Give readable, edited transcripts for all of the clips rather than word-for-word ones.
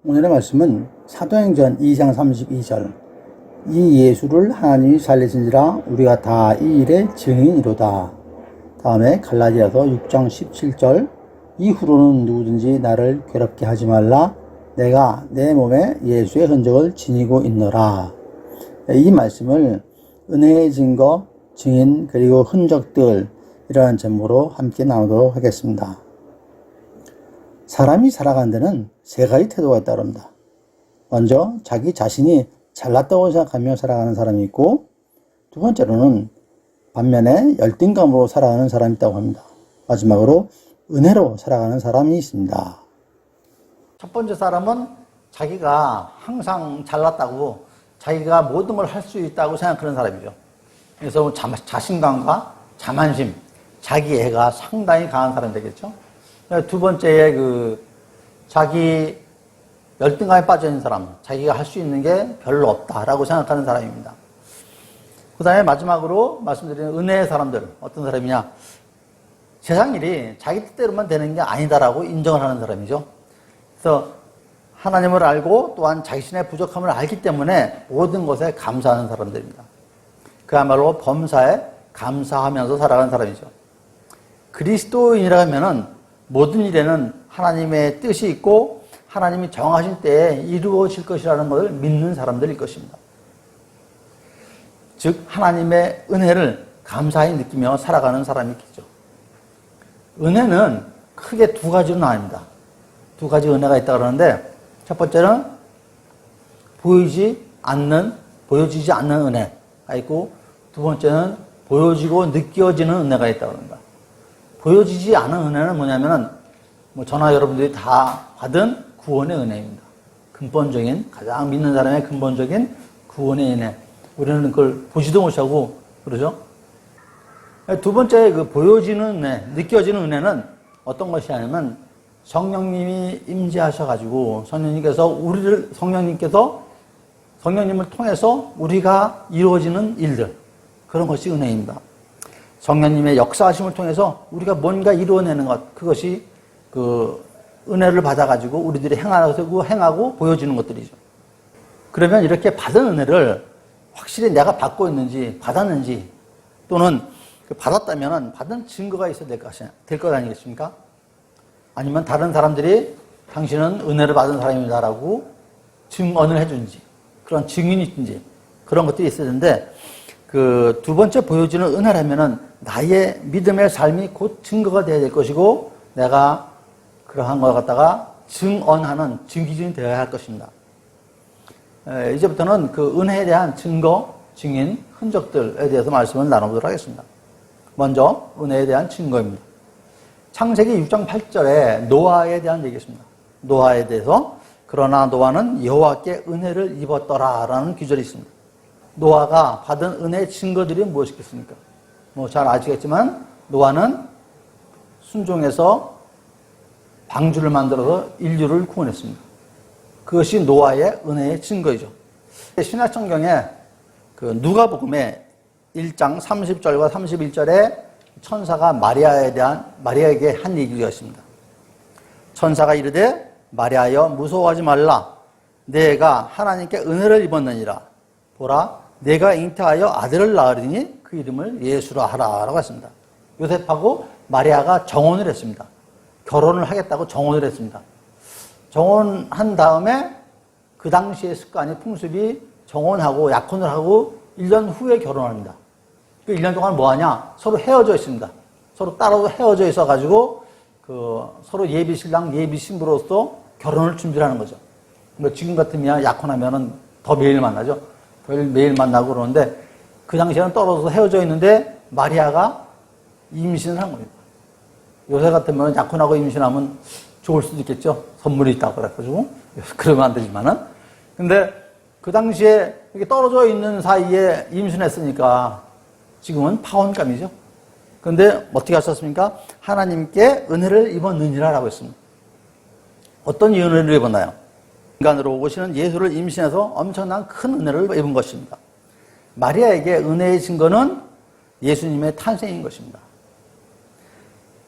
오늘의 말씀은 사도행전 2장 32절 이 예수를 하나님이 살리신지라 우리가 다 이 일의 증인이로다. 다음에 갈라디아서 6장 17절 이후로는 누구든지 나를 괴롭게 하지 말라. 내가 내 몸에 예수의 흔적을 지니고 있노라. 이 말씀을 은혜의 증거, 증인 그리고 흔적들이라는 제목으로 함께 나누도록 하겠습니다. 사람이 살아가는 데는 세 가지 태도가 있다고 합니다. 먼저 자기 자신이 잘났다고 생각하며 살아가는 사람이 있고, 두 번째로는 반면에 열등감으로 살아가는 사람이 있다고 합니다. 마지막으로 은혜로 살아가는 사람이 있습니다. 첫 번째 사람은 자기가 항상 잘났다고, 자기가 모든 걸 할 수 있다고 생각하는 사람이죠. 그래서 자신감과 자만심, 자기애가 상당히 강한 사람이 되겠죠. 두 번째에 자기 열등감에 빠져 있는 사람, 자기가 할 수 있는 게 별로 없다라고 생각하는 사람입니다. 그 다음에 마지막으로 말씀드리는 은혜의 사람들, 어떤 사람이냐? 세상 일이 자기 뜻대로만 되는 게 아니다라고 인정을 하는 사람이죠. 그래서 하나님을 알고 또한 자신의 부족함을 알기 때문에 모든 것에 감사하는 사람들입니다. 그야말로 범사에 감사하면서 살아가는 사람이죠. 그리스도인이라 하면은 모든 일에는 하나님의 뜻이 있고 하나님이 정하신 때에 이루어질 것이라는 것을 믿는 사람들일 것입니다. 즉 하나님의 은혜를 감사히 느끼며 살아가는 사람이 있겠죠. 은혜는 크게 두 가지로 나뉩니다. 두 가지 은혜가 있다고 그러는데, 첫 번째는 보여지지 않는 은혜가 있고, 두 번째는 보여지고 느껴지는 은혜가 있다고 합니다. 보여지지 않은 은혜는 뭐냐면은, 저나 여러분들이 다 받은 구원의 은혜입니다. 근본적인, 가장 믿는 사람의 근본적인 구원의 은혜. 우리는 그걸 보지도 못하고, 그러죠? 두 번째, 보여지는 은혜, 느껴지는 은혜는 어떤 것이냐면, 성령님이 임재하셔가지고, 성령님을 통해서 우리가 이루어지는 일들, 그런 것이 은혜입니다. 성령님의 역사하심을 통해서 우리가 뭔가 이루어내는 것, 그것이 은혜를 받아가지고 우리들이 행하고 보여지는 것들이죠. 그러면 이렇게 받은 은혜를 확실히 내가 받고 있는지, 받았는지, 또는 받았다면 받은 증거가 있어야 될 것 아니겠습니까? 아니면 다른 사람들이 당신은 은혜를 받은 사람이다라고 증언을 해준지, 그런 증인이 있든지, 그런 것들이 있어야 되는데, 두 번째 보여지는 은혜라면은 나의 믿음의 삶이 곧 증거가 되어야 될 것이고, 내가 그러한 걸 갖다가 증언하는 증기준이 되어야 할 것입니다. 이제부터는 은혜에 대한 증거, 증인, 흔적들에 대해서 말씀을 나눠보도록 하겠습니다. 먼저 은혜에 대한 증거입니다. 창세기 6장 8절에 노아에 대한 얘기였습니다. 노아에 대해서, 그러나 노아는 여호와께 은혜를 입었더라라는 구절이 있습니다. 노아가 받은 은혜의 증거들이 무엇이겠습니까? 잘 아시겠지만 노아는 순종해서 방주를 만들어서 인류를 구원했습니다. 그것이 노아의 은혜의 증거이죠. 신약성경에 누가복음에 1장 30절과 31절에 천사가 마리아에게 한 얘기가 있습니다. 천사가 이르되 마리아여 무서워하지 말라. 내가 하나님께 은혜를 입었느니라. 보라 내가 잉태하여 아들을 낳으리니 그 이름을 예수라 하라라고 했습니다. 요셉하고 마리아가 정혼을 했습니다. 결혼을 하겠다고 정혼을 했습니다. 정혼한 다음에 그 당시의 습관이, 풍습이 정혼하고 약혼을 하고 1년 후에 결혼합니다. 1년 동안 뭐 하냐? 서로 헤어져 있습니다. 서로 따로 헤어져 있어가지고, 서로 예비 신랑, 예비 신부로서 결혼을 준비하는 거죠. 지금 같으면 약혼하면은 더 매일 만나죠. 매일 만나고 그러는데, 그 당시에는 떨어져서 헤어져 있는데, 마리아가 임신을 한 겁니다. 요새 같으면 약혼하고 임신하면 좋을 수도 있겠죠. 선물이 있다고 그래가지고. 그러면 안 되지만은. 근데 그 당시에 이렇게 떨어져 있는 사이에 임신했으니까 지금은 파혼감이죠. 그런데 어떻게 하셨습니까? 하나님께 은혜를 입었느니라라고 했습니다. 어떤 은혜를 입었나요? 인간으로 오시는 예수를 임신해서 엄청난 큰 은혜를 입은 것입니다. 마리아에게 은혜의 증거는 예수님의 탄생인 것입니다.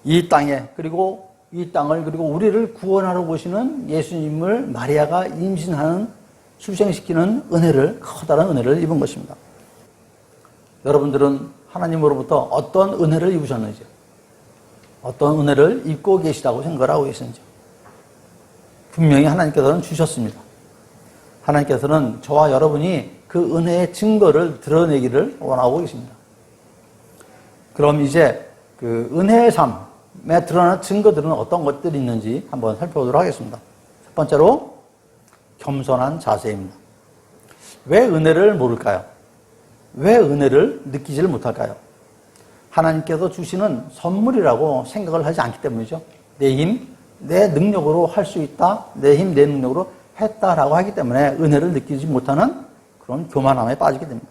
이 땅에, 그리고 이 땅을 그리고 우리를 구원하러 오시는 예수님을 마리아가 임신하는 출생시키는 은혜를, 커다란 은혜를 입은 것입니다. 여러분들은 하나님으로부터 어떤 은혜를 입으셨는지, 어떤 은혜를 입고 계시다고 생각하고 계시는지 분명히 하나님께서는 주셨습니다. 하나님께서는 저와 여러분이 그 은혜의 증거를 드러내기를 원하고 계십니다. 그럼 이제 그 은혜의 삶에 드러나는 증거들은 어떤 것들이 있는지 한번 살펴보도록 하겠습니다. 첫 번째로 겸손한 자세입니다. 왜 은혜를 모를까요? 왜 은혜를 느끼지를 못할까요? 하나님께서 주시는 선물이라고 생각을 하지 않기 때문이죠. 내 힘, 내 능력으로 할 수 있다, 내 힘, 내 능력으로 했다라고 하기 때문에 은혜를 느끼지 못하는 그런 교만함에 빠지게 됩니다.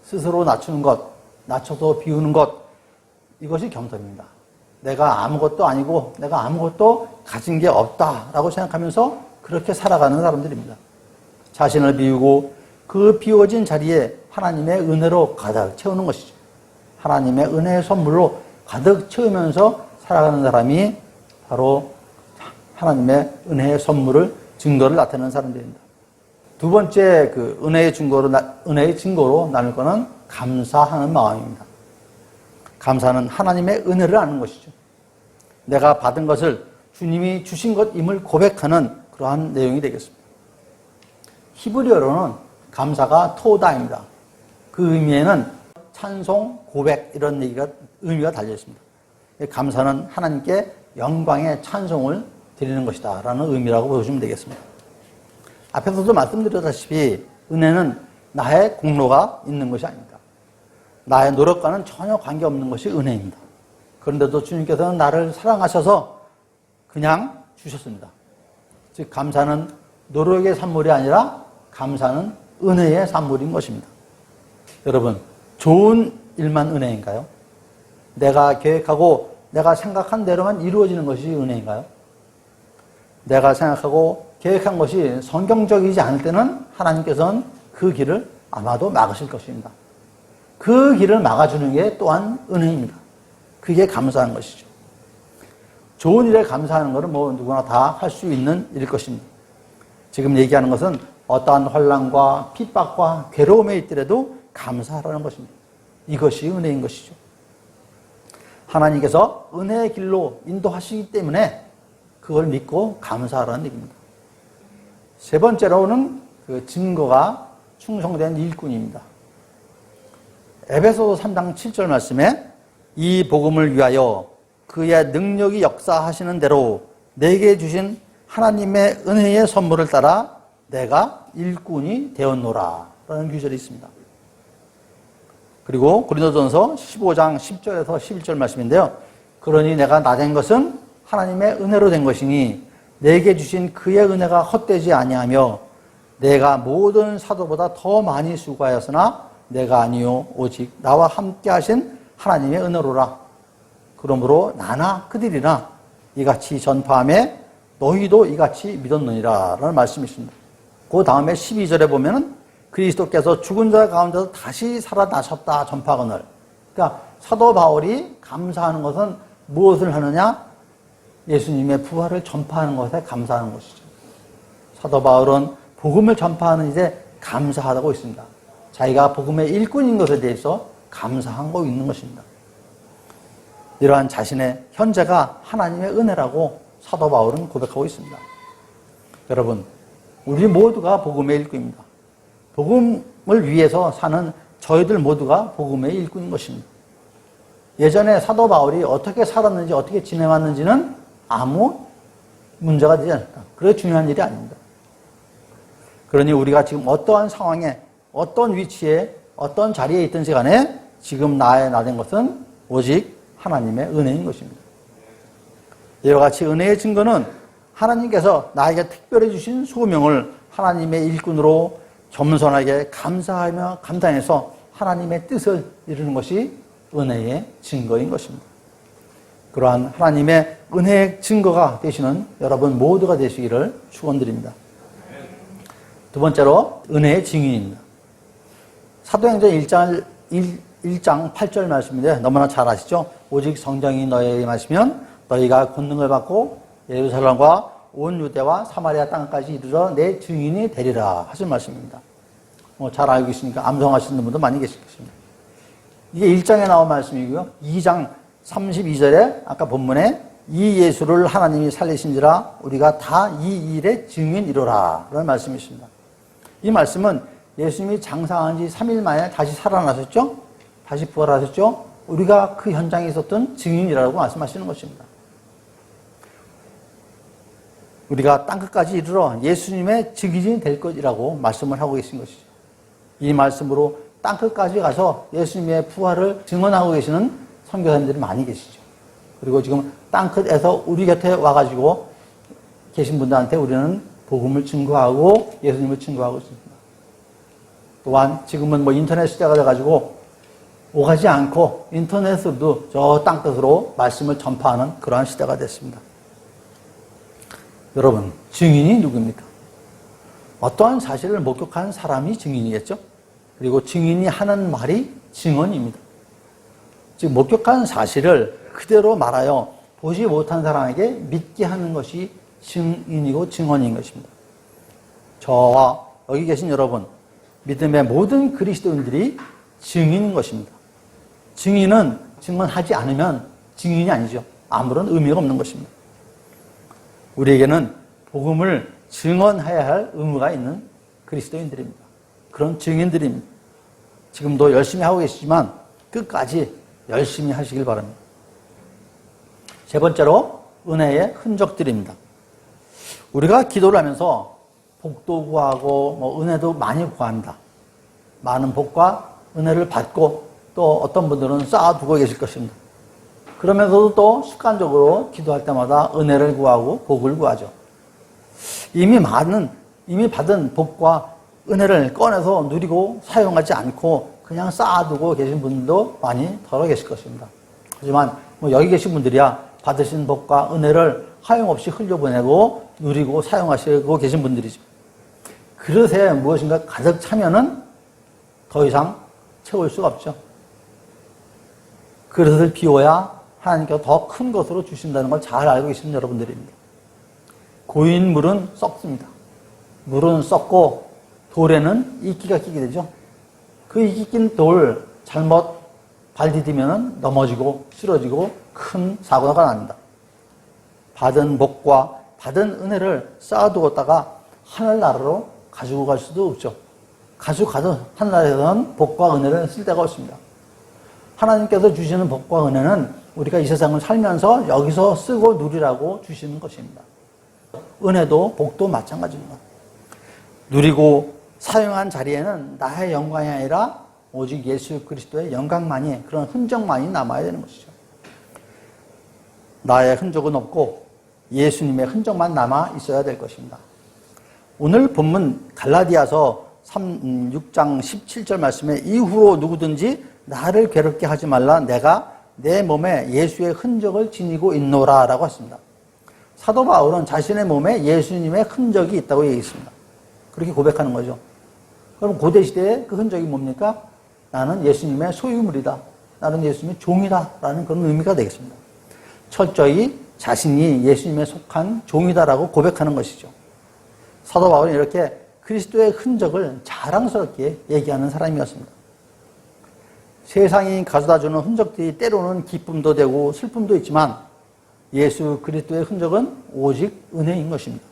스스로 낮추는 것, 낮춰서 비우는 것, 이것이 겸손입니다. 내가 아무것도 아니고 내가 아무것도 가진 게 없다라고 생각하면서 그렇게 살아가는 사람들입니다. 자신을 비우고 그 비워진 자리에 하나님의 은혜로 가득 채우는 것이죠. 하나님의 은혜의 선물로 가득 채우면서 살아가는 사람이 바로 하나님의 은혜의 선물을, 증거를 나타내는 사람들입니다. 두 번째 그 은혜의 증거로 나눌 것은 감사하는 마음입니다. 감사는 하나님의 은혜를 아는 것이죠. 내가 받은 것을 주님이 주신 것임을 고백하는 그러한 내용이 되겠습니다. 히브리어로는 감사가 토다입니다. 그 의미에는 찬송, 고백 이런 의미가 달려 있습니다. 감사는 하나님께 영광의 찬송을 드리는 것이다 라는 의미라고 보시면 되겠습니다. 앞에서도 말씀드렸다시피 은혜는 나의 공로가 있는 것이 아닙니다. 나의 노력과는 전혀 관계없는 것이 은혜입니다. 그런데도 주님께서는 나를 사랑하셔서 그냥 주셨습니다. 즉 감사는 노력의 산물이 아니라 감사는 은혜의 산물인 것입니다. 여러분, 좋은 일만 은혜인가요? 내가 계획하고 내가 생각한 대로만 이루어지는 것이 은혜인가요? 내가 생각하고 계획한 것이 성경적이지 않을 때는 하나님께서는 그 길을 아마도 막으실 것입니다. 그 길을 막아주는 게 또한 은혜입니다. 그게 감사한 것이죠. 좋은 일에 감사하는 것은 뭐 누구나 다 할 수 있는 일일 것입니다. 지금 얘기하는 것은 어떠한 환난과 핍박과 괴로움에 있더라도 감사하라는 것입니다. 이것이 은혜인 것이죠. 하나님께서 은혜의 길로 인도하시기 때문에 그걸 믿고 감사하라는 얘기입니다. 세 번째로는 그 증거가 충성된 일꾼입니다. 에베소서 3장 7절 말씀에 이 복음을 위하여 그의 능력이 역사하시는 대로 내게 주신 하나님의 은혜의 선물을 따라 내가 일꾼이 되었노라 라는 구절이 있습니다. 그리고 고린도전서 15장 10절에서 11절 말씀인데요. 그러니 내가 나된 것은 하나님의 은혜로 된 것이니 내게 주신 그의 은혜가 헛되지 아니하며 내가 모든 사도보다 더 많이 수고하였으나 내가 아니요 오직 나와 함께 하신 하나님의 은혜로라. 그러므로 나나 그들이나 이같이 전파하며 너희도 이같이 믿었느니라 라는 말씀이 있습니다. 그 다음에 12절에 보면은 그리스도께서 죽은 자 가운데서 다시 살아나셨다 전파하거늘. 그러니까 사도 바울이 감사하는 것은 무엇을 하느냐? 예수님의 부활을 전파하는 것에 감사하는 것이죠. 사도 바울은 복음을 전파하는 일에 감사하다고 있습니다. 자기가 복음의 일꾼인 것에 대해서 감사하고 있는 것입니다. 이러한 자신의 현재가 하나님의 은혜라고 사도 바울은 고백하고 있습니다. 여러분, 우리 모두가 복음의 일꾼입니다. 복음을 위해서 사는 저희들 모두가 복음의 일꾼인 것입니다. 예전에 사도 바울이 어떻게 살았는지 어떻게 지내왔는지는 아무 문제가 되지 않습니다. 그게 중요한 일이 아닙니다. 그러니 우리가 지금 어떠한 상황에 어떤 위치에 어떤 자리에 있든지 간에 지금 나된 것은 오직 하나님의 은혜인 것입니다. 이와 같이 은혜의 증거는 하나님께서 나에게 특별히 주신 소명을 하나님의 일꾼으로 겸손하게 감사하며 감당해서 하나님의 뜻을 이루는 것이 은혜의 증거인 것입니다. 그러한 하나님의 은혜의 증거가 되시는 여러분 모두가 되시기를 축원드립니다. 두 번째로 은혜의 증인입니다. 사도행전 1장 8절 말씀인데 너무나 잘 아시죠? 오직 성령이 너에게 임하시면 너희가 권능을 받고 예루살렘과 온 유대와 사마리아 땅까지 이르러 내 증인이 되리라 하신 말씀입니다. 잘 알고 계시니까 암송하시는 분도 많이 계실 것입니다. 이게 1장에 나온 말씀이고요. 2장 32절에 아까 본문에 이 예수를 하나님이 살리신지라 우리가 다 이 일의 증인이로라 라는 말씀이 있습니다. 이 말씀은 예수님이 장사한 지 3일 만에 다시 살아나셨죠? 다시 부활하셨죠? 우리가 그 현장에 있었던 증인이라고 말씀하시는 것입니다. 우리가 땅끝까지 이르러 예수님의 증인이 될 것이라고 말씀을 하고 계신 것이죠. 이 말씀으로 땅끝까지 가서 예수님의 부활을 증언하고 계시는 선교사님들이 많이 계시죠. 그리고 지금 땅끝에서 우리 곁에 와가지고 계신 분들한테 우리는 복음을 증거하고 예수님을 증거하고 있습니다. 또한 지금은 인터넷 시대가 돼가지고 오가지 않고 인터넷으로도 저 땅끝으로 말씀을 전파하는 그러한 시대가 됐습니다. 여러분, 증인이 누구입니까? 어떠한 사실을 목격한 사람이 증인이겠죠? 그리고 증인이 하는 말이 증언입니다. 즉, 목격한 사실을 그대로 말하여 보지 못한 사람에게 믿게 하는 것이 증인이고 증언인 것입니다. 저와 여기 계신 여러분, 믿음의 모든 그리스도인들이 증인인 것입니다. 증인은 증언하지 않으면 증인이 아니죠. 아무런 의미가 없는 것입니다. 우리에게는 복음을 증언해야 할 의무가 있는 그리스도인들입니다. 그런 증인들입니다. 지금도 열심히 하고 계시지만 끝까지 열심히 하시길 바랍니다. 세 번째로 은혜의 흔적들입니다. 우리가 기도를 하면서 복도 구하고 은혜도 많이 구한다. 많은 복과 은혜를 받고 또 어떤 분들은 쌓아두고 계실 것입니다. 그러면서도 또 습관적으로 기도할 때마다 은혜를 구하고 복을 구하죠. 이미 받은 복과 은혜를 꺼내서 누리고 사용하지 않고 그냥 쌓아두고 계신 분도 많이 덜어 계실 것입니다. 하지만 여기 계신 분들이야 받으신 복과 은혜를 하염없이 흘려보내고 누리고 사용하시고 계신 분들이죠. 그릇에 무엇인가 가득 차면은 더 이상 채울 수가 없죠. 그릇을 비워야 하나님께서 더 큰 것으로 주신다는 걸 잘 알고 계시는 여러분들입니다. 고인 물은 썩습니다. 물은 썩고 돌에는 이끼가 끼게 되죠. 그 이끼 낀 돌 잘못 발 디디면 넘어지고 쓰러지고 큰 사고가 납니다. 받은 복과 받은 은혜를 쌓아두었다가 하늘나라로 가지고 갈 수도 없죠. 가지고 가서 하늘나라에서는 복과 은혜를 쓸 데가 없습니다. 하나님께서 주시는 복과 은혜는 우리가 이 세상을 살면서 여기서 쓰고 누리라고 주시는 것입니다. 은혜도 복도 마찬가지입니다. 누리고 사용한 자리에는 나의 영광이 아니라 오직 예수 그리스도의 영광만이, 그런 흔적만이 남아야 되는 것이죠. 나의 흔적은 없고 예수님의 흔적만 남아 있어야 될 것입니다. 오늘 본문 갈라디아서 6장 17절 말씀에 이후로 누구든지 나를 괴롭게 하지 말라, 내가 내 몸에 예수의 흔적을 지니고 있노라 라고 했습니다. 사도 바울은 자신의 몸에 예수님의 흔적이 있다고 얘기했습니다. 그렇게 고백하는 거죠. 그럼 고대시대의 그 흔적이 뭡니까? 나는 예수님의 소유물이다, 나는 예수님의 종이다 라는 그런 의미가 되겠습니다. 철저히 자신이 예수님에 속한 종이다라고 고백하는 것이죠. 사도 바울은 이렇게 그리스도의 흔적을 자랑스럽게 얘기하는 사람이었습니다. 세상이 가져다주는 흔적들이 때로는 기쁨도 되고 슬픔도 있지만 예수 그리스도의 흔적은 오직 은혜인 것입니다.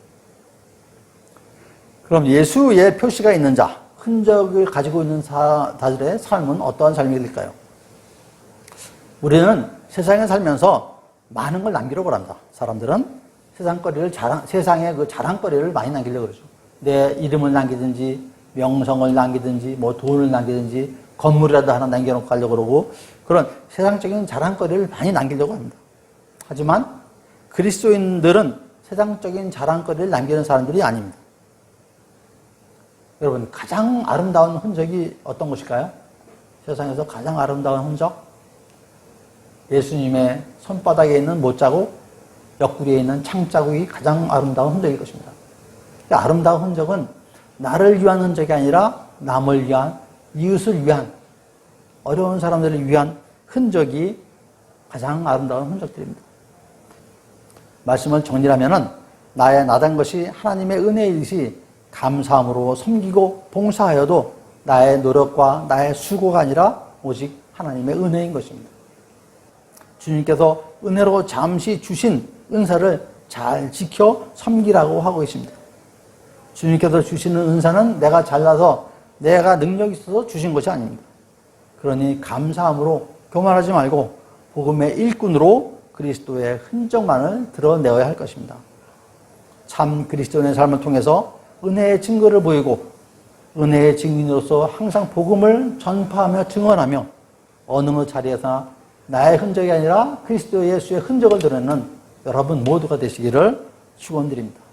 그럼 예수의 표시가 있는 자, 흔적을 가지고 있는 자들의 삶은 어떠한 삶이 될까요? 우리는 세상에 살면서 많은 걸 남기려고 한다. 사람들은 세상의 그 자랑거리를 많이 남기려고 그러죠. 내 이름을 남기든지, 명성을 남기든지, 돈을 남기든지, 건물이라도 하나 남겨놓고 가려고 그러고, 그런 세상적인 자랑거리를 많이 남기려고 합니다. 하지만 그리스도인들은 세상적인 자랑거리를 남기는 사람들이 아닙니다. 여러분, 가장 아름다운 흔적이 어떤 것일까요? 세상에서 가장 아름다운 흔적? 예수님의 손바닥에 있는 못자국, 옆구리에 있는 창자국이 가장 아름다운 흔적일 것입니다. 아름다운 흔적은 나를 위한 흔적이 아니라 남을 위한, 이웃을 위한, 어려운 사람들을 위한 흔적이 가장 아름다운 흔적들입니다. 말씀을 정리하면은 나의 나단 것이 하나님의 은혜이듯이 감사함으로 섬기고 봉사하여도 나의 노력과 나의 수고가 아니라 오직 하나님의 은혜인 것입니다. 주님께서 은혜로 잠시 주신 은사를 잘 지켜 섬기라고 하고 계십니다. 주님께서 주시는 은사는 내가 잘나서 내가 능력이 있어서 주신 것이 아닙니다. 그러니 감사함으로 교만하지 말고 복음의 일꾼으로 그리스도의 흔적만을 드러내어야 할 것입니다. 참 그리스도인의 삶을 통해서 은혜의 증거를 보이고 은혜의 증인으로서 항상 복음을 전파하며 증언하며 어느 자리에서나 나의 흔적이 아니라 그리스도 예수의 흔적을 드러내는 여러분 모두가 되시기를 축원드립니다.